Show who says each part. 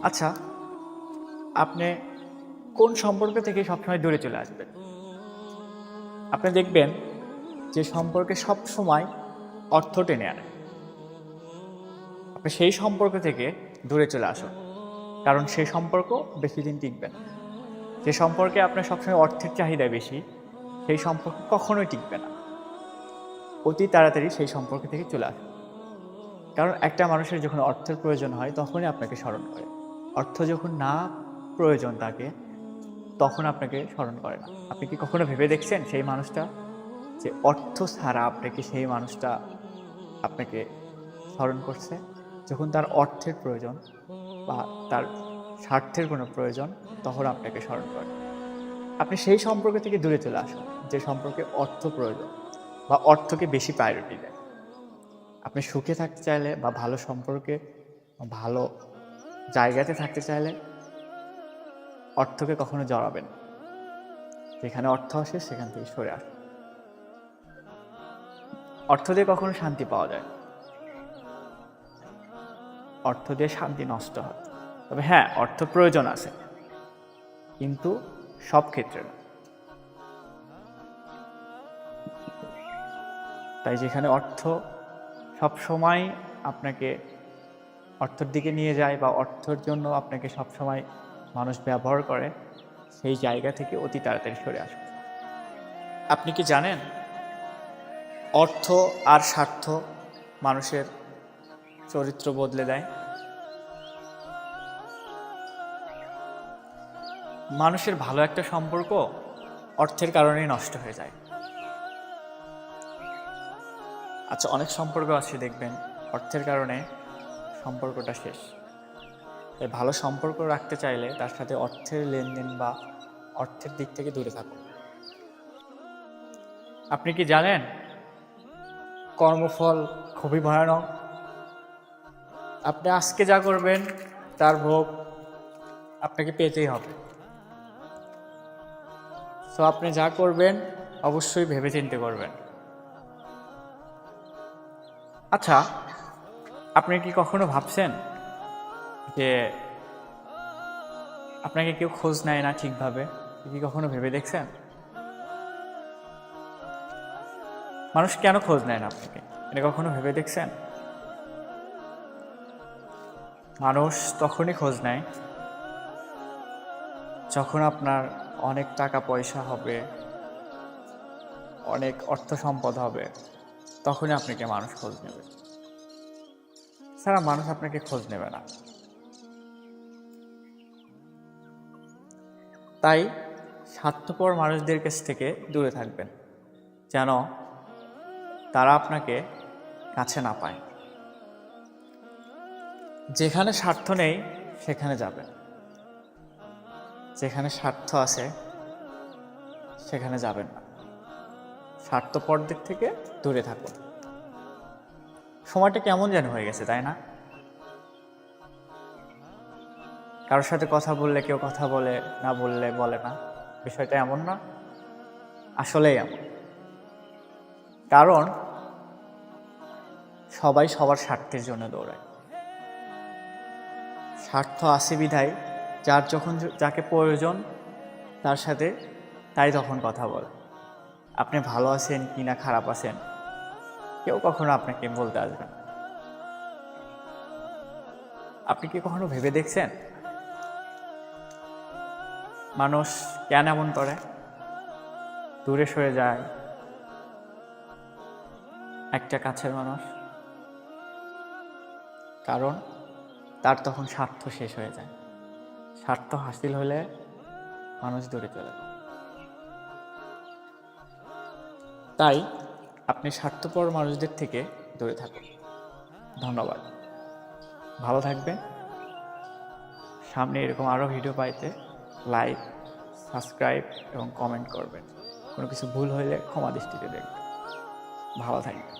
Speaker 1: আচ্ছা, আপনি কোন সম্পর্ক থেকে সবসময় দূরে চলে আসবেন? আপনি দেখবেন যে সম্পর্কে সবসময় অর্থ টেনে আনে। আপনি সেই সম্পর্ক থেকে দূরে চলে আসুন। কারণ সেই সম্পর্ক বেশিদিন টিকবে না। যে সম্পর্কে আপনার সবসময় অর্থের চাহিদা বেশি, সেই সম্পর্ক কখনোই টিকবে না। অতি তাড়াতাড়ি সেই সম্পর্ক থেকে চলে আসুন। কারণ একটা মানুষের যখন অর্থের প্রয়োজন হয় তখনই আপনাকে স্মরণ করে। অর্থ যখন না প্রয়োজন তাকে, তখন আপনাকে স্মরণ করে না। আপনি কি কখনো ভেবে দেখছেন সেই মানুষটা যে অর্থ ছাড়া আপনাকে সেই মানুষটা আপনাকে স্মরণ করছে? যখন তার অর্থের প্রয়োজন বা তার স্বার্থের কোনো প্রয়োজন, তখন আপনাকে স্মরণ করে। আপনি সেই সম্পর্ক থেকে দূরে চলে আসুন যে সম্পর্কে অর্থ প্রয়োজন বা অর্থকে বেশি প্রায়োরিটি দেয়। আপনি সুখে থাকতে চাইলে বা ভালো সম্পর্কে ভালো জায়গাতে থাকতে চাইলে অর্থকে কখনো জড়াবেন না। যেখানে অর্থ আসে সেখান থেকে সরে আসুন। অর্থ দিয়ে কখনো শান্তি পাওয়া যায় না। অর্থ দিয়ে শান্তি নষ্ট হয়। তবে হ্যাঁ, অর্থ প্রয়োজন আছে, কিন্তু সব ক্ষেত্রে না। তাই যেখানে অর্থ সব সময় আপনাকে অর্থের দিকে নিয়ে যায় বা অর্থের জন্য আপনাকে সবসময় মানুষ ব্যবহার করে, সেই জায়গা থেকে অতি তাড়াতাড়ি সরে আসুন। আপনি কি জানেন অর্থ আর স্বার্থ মানুষের চরিত্র বদলে দেয়? মানুষের ভালো একটা সম্পর্ক অর্থের কারণেই নষ্ট হয়ে যায়। আচ্ছা, অনেক সম্পর্ক আছে দেখবেন অর্থের কারণে সম্পর্কটা শেষ। তাই ভালো সম্পর্ক রাখতে চাইলে তার সাথে অর্থের লেনদেন বা অর্থের দিক থেকে দূরে থাকুন। আপনি কি জানেন কর্মফল খুবই ভয়ানক? আপনি আজকে যা করবেন তার ভোগ আপনাকে পেতেই হবে। তো আপনি যা করবেন অবশ্যই ভেবেচিন্তে করবেন। আচ্ছা, আপনি কি কখনো ভাবছেন যে আপনাকে কেউ খোঁজ নেয় না ঠিকভাবে? কি কখনো ভেবে দেখছেন মানুষ কেন খোঁজ নেয় না আপনাকে? এটা কখনো ভেবে দেখছেন? মানুষ তখনই খোঁজ নেয় যখন আপনার অনেক টাকা পয়সা হবে, অনেক অর্থ সম্পদ হবে, তখনই আপনাকে মানুষ খোঁজ নেবে। ছাড়া মানুষ আপনাকে খোঁজ নেবে না। তাই স্বার্থপর মানুষদের কাছ থেকে দূরে থাকবেন, যেন তারা আপনাকে কাছে না পায়। যেখানে স্বার্থ নেই সেখানে যাবেন, যেখানে স্বার্থ আছে সেখানে যাবেন না। স্বার্থপরদের থেকে দূরে থাকুন। সময়টা কেমন যেন হয়ে গেছে, তাই না? কারোর সাথে কথা বললে কেউ কথা বলে, না বললে বলে না। বিষয়টা এমন না, আসলেই এমন। কারণ সবাই সবার স্বার্থের জন্য দৌড়ায়। স্বার্থ আছে বিধায় যার যখন যাকে প্রয়োজন তার সাথে তাই তখন কথা বলে। আপনি ভালো আছেন কি না খারাপ আছেন কেউ কখনো আপনাকে বলতে আসবে না। আপনি কি কখনো ভেবে দেখছেন মানুষ কেন এমন করে? দূরে সরে যায় একটা কাছের মানুষ, কারণ তার তখন স্বার্থ শেষ হয়ে যায়। স্বার্থ হাসিল হলে মানুষ দূরে চলে যায়। তাই আপনি স্বার্থপর মানুষদের থেকে দূরে থাকুন। ধন্যবাদ, ভালো থাকবেন। সামনে এরকম আরও ভিডিও পাইতে লাইক, সাবস্ক্রাইব এবং কমেন্ট করবেন। কোনো কিছু ভুল হলে ক্ষমা দৃষ্টিতে দেখবেন। ভালো থাকবেন।